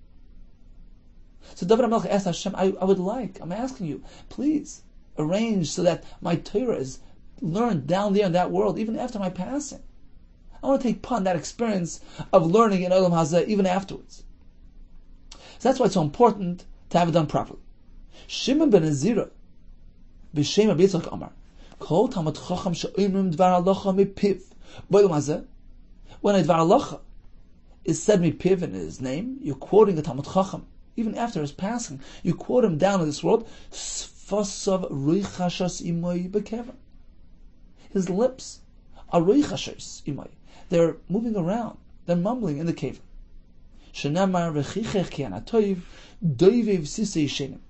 B: So David HaMelech asked Hashem, I'm asking you, please arrange so that my Torah is learned down there in that world, even after my passing. I want to take part in that experience of learning in Olam Hazeh even afterwards. So that's why it's so important to have it done properly. Shimon ben Azira, B'Shem Rabbi Yitzchak Amar, Kol Talmud Chacham she'omrim dvar halacha mipiv. B'olam hazeh, when a dvar halacha is said mipiv in his name, you're quoting the Talmud Chacham. Even after his passing, you quote him down in this world. Sfasav roichashas imoi bekever. His lips are roichashas imoi. They're moving around. They're mumbling in the cave. Shenamar v'chichech ki anatoiv doivev sifsei yishenim.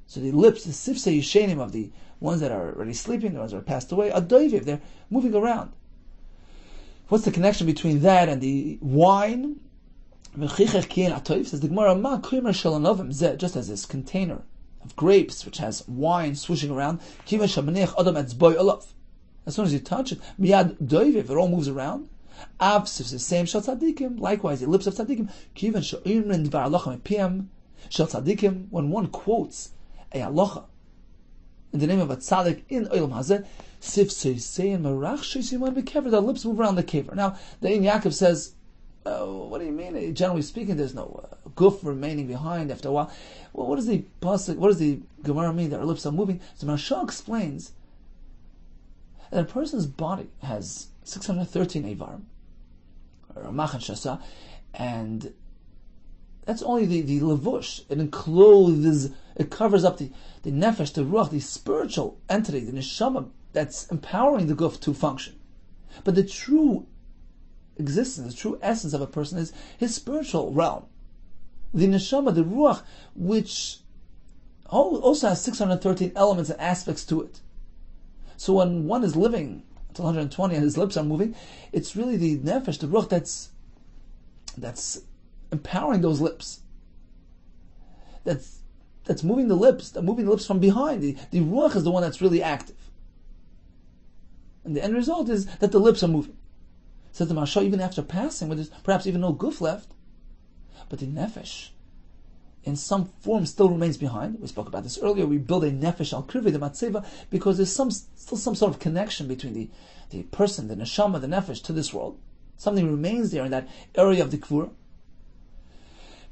B: So the lips, the sifsei yishenim of the ones that are already sleeping, the ones that are passed away, are doivev. They're moving around. What's the connection between that and the wine? V'chichech ki anatoiv, says the Gemara, ma krimer shalanovim zeh, just as this container of grapes which has wine swooshing around, kiva shamanech adam etzboi olav. As soon as you touch it, miyad doivev, it all moves around. Avsif, the same shal tzadikim. Likewise, the lips of tzadikim. Kivan she'imrin dvar halacha mepiyam shal tzadikim. When one quotes a halacha in the name of a tzadik in olam hazeh, sif seisein merach sheisiman bekever. The lips move around the kever. Now, the Ein Yaakov says, "What do you mean? Generally speaking, there's no guf remaining behind after a while." Well, what does the pasuk? What does the Gemara mean that our lips are moving? So Maharsha explains that a person's body has 613 Eivarim, or Machan Shasa, and that's only the levush. It encloses, it covers up the nefesh, the ruach, the spiritual entity, the neshama that's empowering the guf to function. But the true existence, the true essence of a person is his spiritual realm. The neshama, the ruach, which also has 613 elements and aspects to it. So when one is living until 120 and his lips are moving, it's really the nefesh, the ruach, that's empowering those lips. That's moving the lips, from behind. The ruach is the one that's really active. And the end result is that the lips are moving. Says the Maharsha, even after passing, when there's perhaps even no guf left, but the nefesh, in some form, still remains behind. We spoke about this earlier. We build a nefesh al krivi, the matzeva, because there's still some sort of connection between the person, the neshama, the nefesh, to this world. Something remains there in that area of the kvura.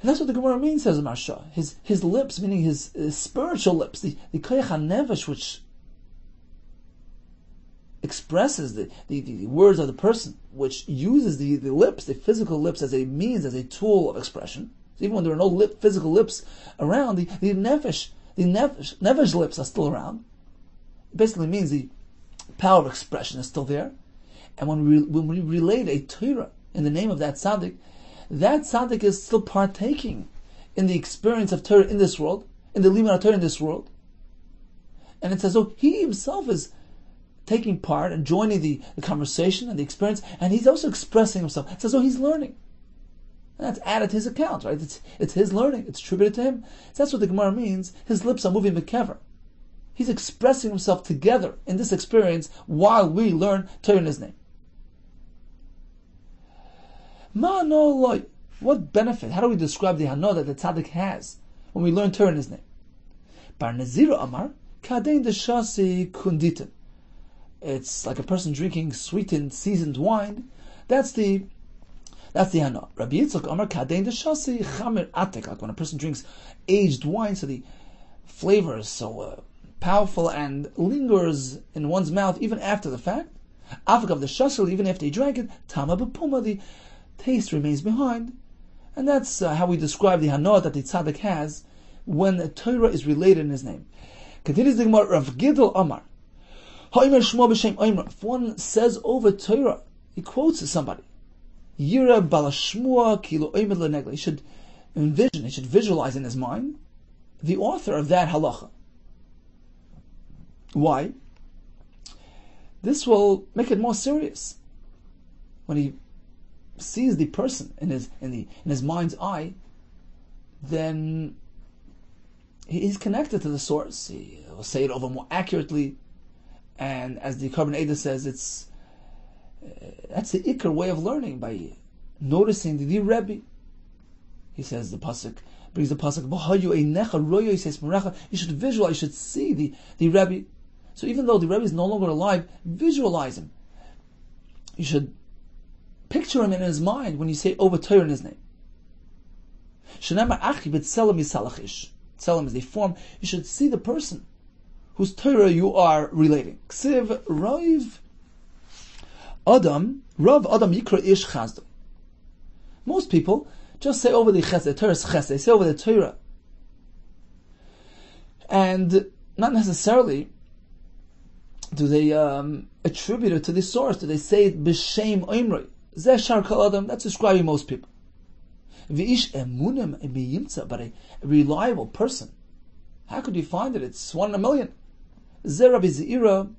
B: And that's what the Gemara means, says the Maharsha. His lips, meaning his spiritual lips, the koyach ha-nefesh, which expresses the words of the person, which uses the lips, the physical lips, as a means, as a tool of expression. So even when there are no physical lips around, the nefesh lips are still around. It basically means the power of expression is still there. And when we relate a Torah in the name of that tzaddik is still partaking in the experience of Torah in this world, in the limud Torah in this world. And it's as though he himself is taking part and joining the conversation and the experience, and he's also expressing himself. It's as though he's learning. And that's added to his account, right? It's his learning. It's attributed to him. So that's what the Gemara means. His lips are moving bekever. He's expressing himself together in this experience while we learn Torah in his name. What benefit? How do we describe the hano that the tzaddik has when we learn Torah in his name? Bar Nazira Amar Kadein Deshasi Kunditin. It's like a person drinking sweetened, seasoned wine. That's the hana. Rabbi Yitzchak Amar Kadein Deshasi Chamer Atek. Like when a person drinks aged wine, so the flavor is so powerful and lingers in one's mouth even after the fact. Afik of the shashel, even after he drank it, Tama B'Puma, the taste remains behind. And that's how we describe the hana that the tzaddik has when the Torah is related in his name. Continues the Gemara, Rav Gidol Amar. If one says over Torah, he quotes to somebody. Yira balashmua kilo oimed lenegla. He should envision, he should visualize in his mind the author of that halacha. Why? This will make it more serious. When he sees the person in his mind's eye, then he's connected to the source. He will say it over more accurately. And as the Carbon Ada says, that's the ikar way of learning, by noticing the Rebbe. He says brings the pasuk, you should visualize, you should see the Rebbe. So even though the Rebbe is no longer alive, visualize him. You should picture him in his mind when you say over Torah in his name. Tselem is the form. You should see the person whose Torah you are relating. Ksiv Rav Adam Yikra Ish Chazdo. Most people just say over the Chesed, the Torah is Chesed, they say over the Torah. And not necessarily do they attribute it to the source. Do they say it b'shem oimrei? Zeh shar kol adam. That's describing most people. V'ish emunim b'yimtza, but a reliable person. How could you find it? It's 1 in a million. Zeh Rabbi Zeira.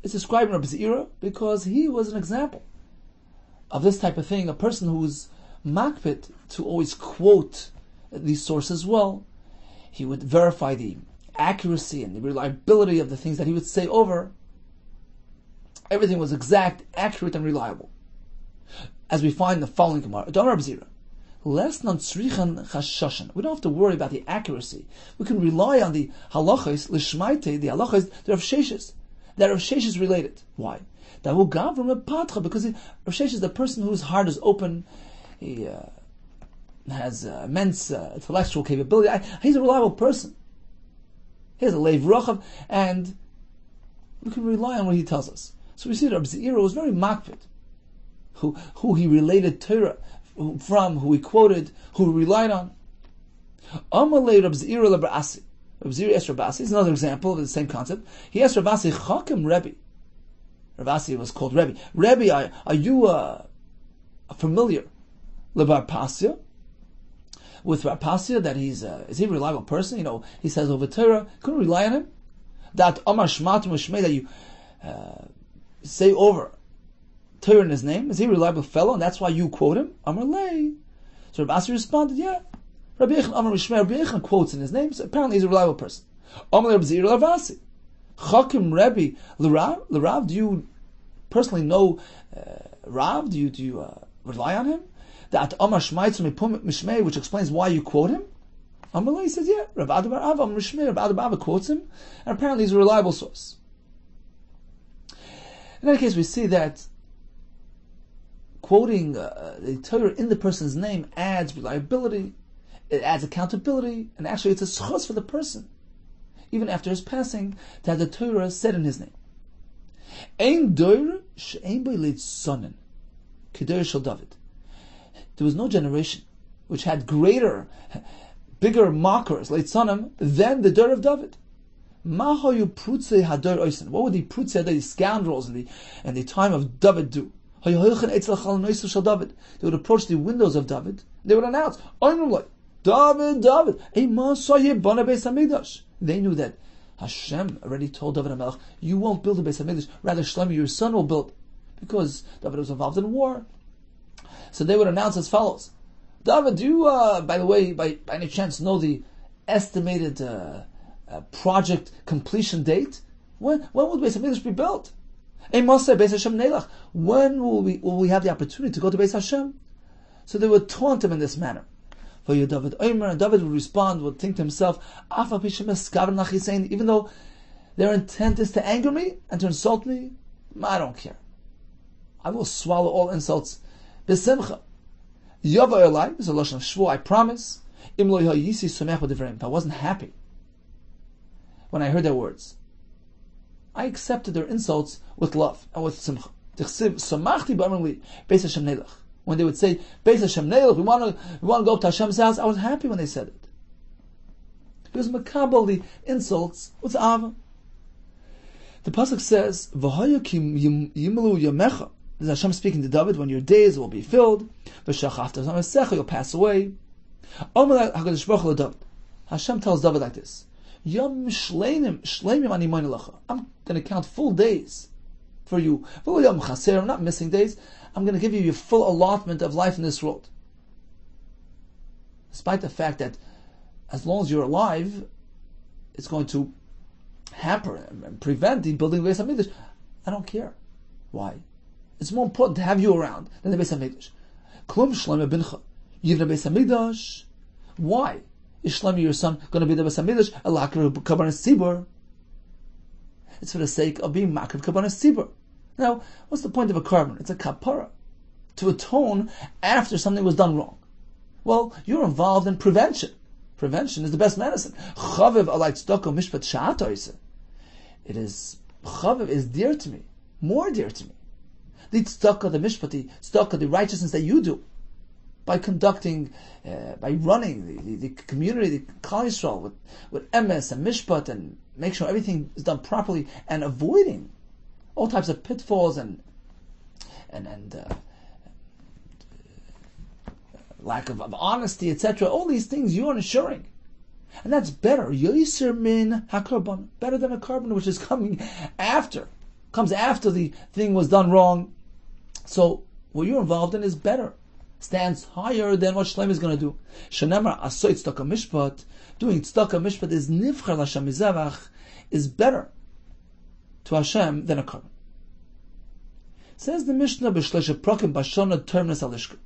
B: It's describing Rabbi Zeira because he was an example of this type of thing. A person who's makpit to always quote these sources well. He would verify the accuracy and the reliability of the things that he would say over. Everything was exact, accurate, and reliable. As we find in the following Gemara, Adon Zira, less non tzrichan chashashan. We don't have to worry about the accuracy. We can rely on the halachos l'shmaite, the halachos that Rav Sheshes. That Rav Sheshes related. Why? That will gav from a patra, because Rav Sheshes is the person whose heart is open. He has immense intellectual capability. He's a reliable person. He has a leiv rochav, and we can rely on what he tells us. So we see that Rabbi Zeira was very makpid, who he related Torah from, who he quoted, who he relied on. Amalei Rabbi Zeira leBra'asi. Rabbi Zeira asked Rabbi Asi. It's another example of the same concept. He asked Rabbi Asi, Chakim Rebbe. Rabbi Asi was called Rebbe. Rebbe, are you familiar leBar Pasya? With Rapasya, that is he a reliable person? You know, he says over Torah, couldn't rely on him. That Amar Shmat Mishmei, that you say over Torah in his name, is he a reliable fellow, and that's why you quote him? Amar Lei. So Rabbi Asi responded, yeah. Rabbi Yechon Amar Mishmei, Rabbi Yechon quotes in his name, so apparently he's a reliable person. Amar Rabbi Zeira Rabbi Asi. Chakim Rebbe L'Rav, do you personally know Rav? Do you rely on him? That Amar Shmaitz Mishmei, which explains why you quote him. Amalei says, yeah, Rav Adabar Av Amar Mishmei, Rav Adabar Av quotes him, and apparently he's a reliable source. In any case, we see that quoting the Torah in the person's name adds reliability, it adds accountability, and actually it's a schos for the person, even after his passing, to have the Torah said in his name. Ein doir she'ein bo leitzonen, kedoir shel David. There was no generation which had bigger mockers, leitzonim, than the Dor of David. Mahoyu prutzei hador oisen. What would the prutzei, the scoundrels in the time of David do? They would approach the windows of David. They would announce, David, David, they knew that Hashem already told David HaMelech, you won't build a Beis HaMikdash, rather Shlomo, your son, will build, because David was involved in war. So they would announce as follows: David, do you, by the way, by any chance know the estimated project completion date? When will Beis HaMikdash be built? When will we have the opportunity to go to Beis Hashem? So they would taunt him in this manner. For you, David Omer, and David would respond, would think to himself, even though their intent is to anger me and to insult me, I don't care. I will swallow all insults. B'simcha. Yava Elai, this is a lashon of shvu, I promise. If I wasn't happy when I heard their words, I accepted their insults with love and with simcha. When they would say, Beis Hashem Neilach, we want to go up to Hashem's house, I was happy when they said it. Because makabel the insults with ava. The pasuk says, "V'haya ki yimelu yamecha." This is Hashem speaking to David, when your days will be filled. V'shachafta zamasecha, you'll pass away. Omer HaKadosh Baruch Hu David. Hashem tells David like this: Yom shleimim ani moin lecha. I'm going to count full days for you. Yom chaser, I'm not missing days. I'm going to give you your full allotment of life in this world. Despite the fact that as long as you're alive, it's going to hamper and prevent the building of the Beis HaMikdash. I don't care. Why? It's more important to have you around than the Beis HaMikdash. Klum Shlomo bincha yivna Beis HaMikdash. Why is Shlomo, your son, going to be the Beis HaMikdash? Alakar Kabanas Tzibur. It's for the sake of being Makar Kabanas Tzibur. Now, what's the point of a carbon? It's a kapara, to atone after something was done wrong. Well, you're involved in prevention. Prevention is the best medicine. Chaviv alay tzedakah mishpat sha'ata. it is chaviv, is dear to me, more dear to me. The tzedakah, the mishpat, the tzedakah, the righteousness that you do by conducting, by running the community, the Klal Yisrael with emes and mishpat, and make sure everything is done properly, and avoiding all types of pitfalls and lack of honesty, etc. All these things you are ensuring. And that's better. Yoser min hakarban. Better than a carbon which is comes after the thing was done wrong. So what you're involved in is better. Stands higher than what Shlomo is going to do. Shenemar asoy tzedakah mishpat. Doing tzedakah mishpat is nivchar l'Hashem mizevach, is better to Hashem than a carbon. Says the Mishnah b'shleisha prokim b'shana terminus alishka.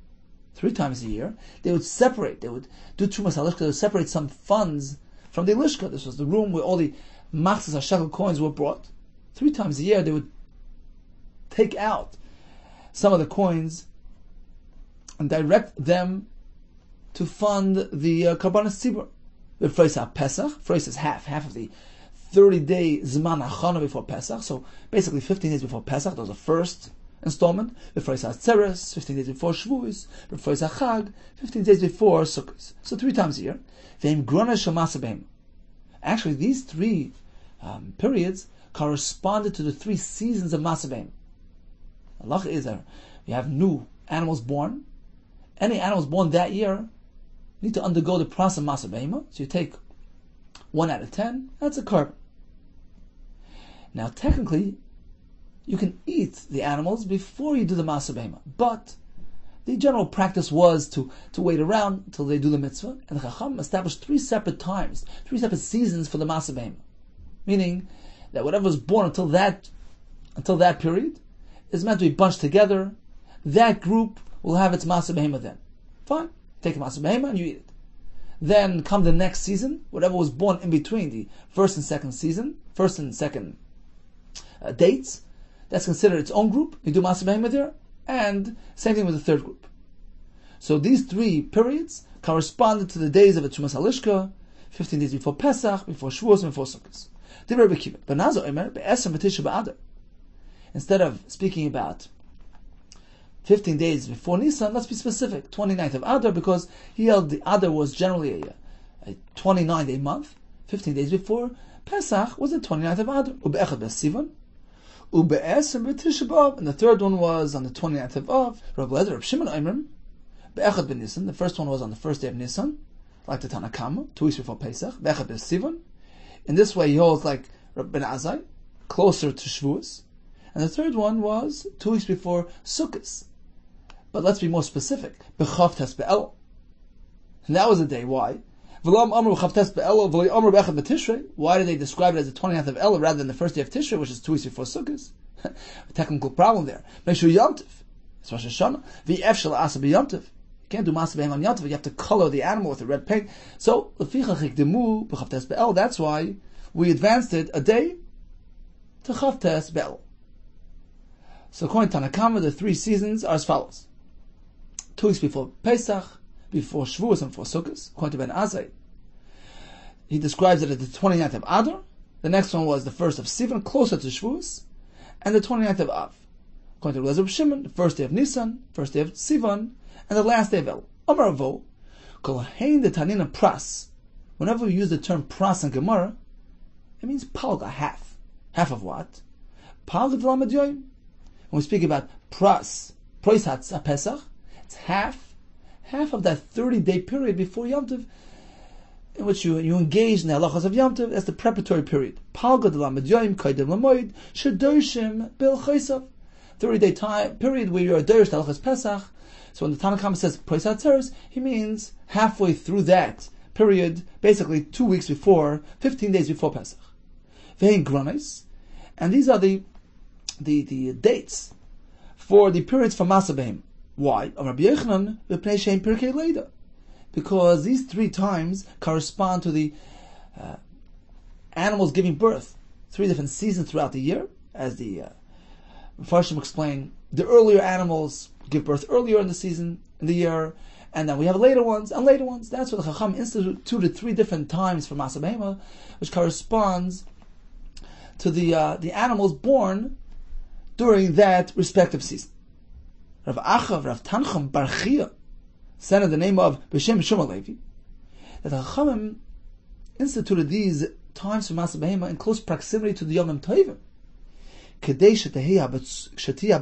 B: 3 times a year, they would do Trumas HaLishka, they would separate some funds from the Lishka. This was the room where all the machzas HaShekel coins were brought. 3 times a year, they would take out some of the coins and direct them to fund the Karbanos Tzibur. The Fri Pesach, Fri is half of the 30-day Zman HaChana before Pesach, so basically 15 days before Pesach, that was the first installment. Before Tzeres, 15 days before Shavuos. Before Chag, 15 days before Sukkot. So 3 times a year. Actually, these 3 periods corresponded to the 3 seasons of Masabim. Allah is that you have new animals born. Any animals born that year need to undergo the process of Masabim. So you take 1 out of 10, that's a carbon. Now, technically, you can eat the animals before you do the Maaseh Behema. But the general practice was to wait around until they do the mitzvah. And the Chacham established 3 separate times, 3 separate seasons for the Maaseh Behema. Meaning that whatever was born until that period is meant to be bunched together. That group will have its Maaseh Behema then. Fine. Take a Maaseh Behema and you eat it. Then come the next season, whatever was born in between the first and second dates, that's considered its own group. You do Maaseh Behema there, and same thing with the third group. So these 3 periods corresponded to the days of the Trumas HaLishka, 15 days before Pesach, before Shavuos, and before Sukkot. Instead of speaking about 15 days before Nisan, let's be specific, 29th of Adar, because he held the Adar was generally a 29-day month. 15 days before Pesach was the 29th of Adar. And the third one was on the 29th of Av. Rabbi Lezer, Shimon Omer, Be'echad ben Nisan. The first one was on the first day of Nisan, like the Tanakama, 2 weeks before Pesach. Be'echad ben Sivan. In this way, he holds like Rabbi Ben Azai, closer to Shavuos. And the third one was 2 weeks before Sukkot. But let's be more specific. B'chav tes be'el. And that was the day. Why? Why did they describe it as the 29th of El rather than the first day of Tishrei, which is 2 weeks before Sukkot? A technical problem there. Make sure Yom Tov. It's Rosh Hashanah. V'ef shel asa b'Yom Tov. You can't do Maaseh Behema on Yom Tov. You have to color the animal with a red paint. So that's why we advanced it a day to Chav Tes Be'el. So according to Tanakama, the 3 seasons are as follows: 2 weeks before Pesach, before Shavuos and before Sukkot. According to Ben Azai, he describes it as the 29th of Adar. The next one was the 1st of Sivan, closer to Shavuos, and the 29th of Av. According to Rabbi Shimon, the 1st day of Nisan, 1st day of Sivan, and the last day of El. Amar Avo, Kol Hein de Tanina Pras. Whenever we use the term Pras in Gemara, it means Palga, half. Half of what? Palga D'Lamed Yoim. When we speak about Pras, Prois HaPesach, it's half of that 30-day period before Yom Tov, in which you engage in the halachas of Yom Tov. That's the preparatory period. Palga D'Lamed Yoim Kaidem Lamoid Shedoshim Bil Chaysav. 30-day time period where you are derish the halachas Pesach. So when the Tanakhama says Prois HaTzeres, he means halfway through that period, basically 2 weeks before, 15 days before Pesach. Vein Gronis, and these are the dates for the periods for Maaseh Behema. Why? Rabbi Yehuda because these 3 times correspond to the animals giving birth. 3 different seasons throughout the year, as the Mepharshim explain. The earlier animals give birth earlier in the season, in the year, and then we have later ones and later ones. That's what the Chacham instituted 3 different times for Maaseh Behema, which corresponds to the animals born during that respective season. Rav Achav, Rav Tanchum Bar Chia said in the name of B'Shem Shmuel Levi that the Chachamim instituted these times for Maaseh Behema in close proximity to the Yomim Tovim, Kedei Shetiyah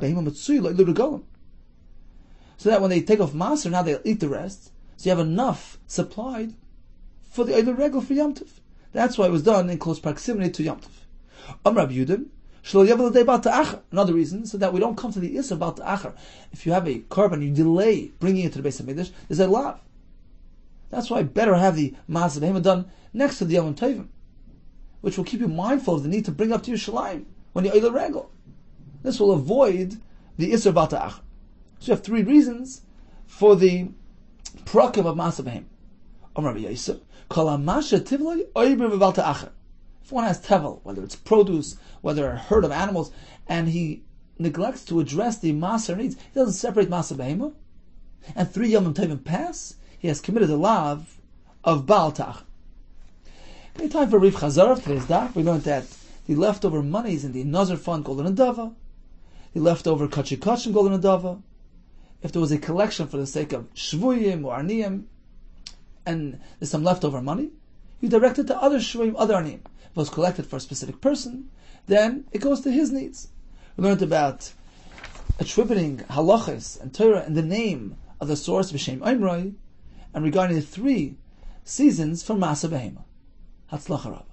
B: Behema Mitzui Lo Regalim, so that when they take off Maser, now they'll eat the rest. So you have enough supplied for the Eiler Regel for Yom Tov. That's why it was done in close proximity to Yom Tov. Rabbi Yehuda Another reason, so that we don't come to the Isser Bal Ta'achar. If you have a korban, you delay bringing it to the Beis HaMikdash, there's a lav. That's why better have the Maaseh Behema done next to the Yom Tovim, which will keep you mindful of the need to bring up to Yerushalayim when you Eiler Regel. This will avoid the Isser Bal Ta'achar. So you have three reasons for the prakim of Maaseh Behema. Rabbi Yosef, Kol HaMashe Tivloi Oiber V'Bal Ta'achar. If one has tevel, whether it's produce, whether a herd of animals, and he neglects to address the Maser needs, he doesn't separate Maaseh Behema, and 3 Yom Tovim pass, he has committed the lav of Baal Ta'achar. Okay, time for Rif Chazar of today's daf. We learned that the leftover monies in the Nazar fund, Golden Adava, the leftover Kachi Kachim, Golden Adava, if there was a collection for the sake of Shvuyim or Arniyim, and there's some leftover money, you direct it to other Shvuyim, other Arniyim. If it was collected for a specific person, then it goes to his needs. We learned about attributing halachas and Torah in the name of the source B'Shem Oimroi, and regarding the 3 seasons for Maaseh Behema. Hatzlacha Rabbah.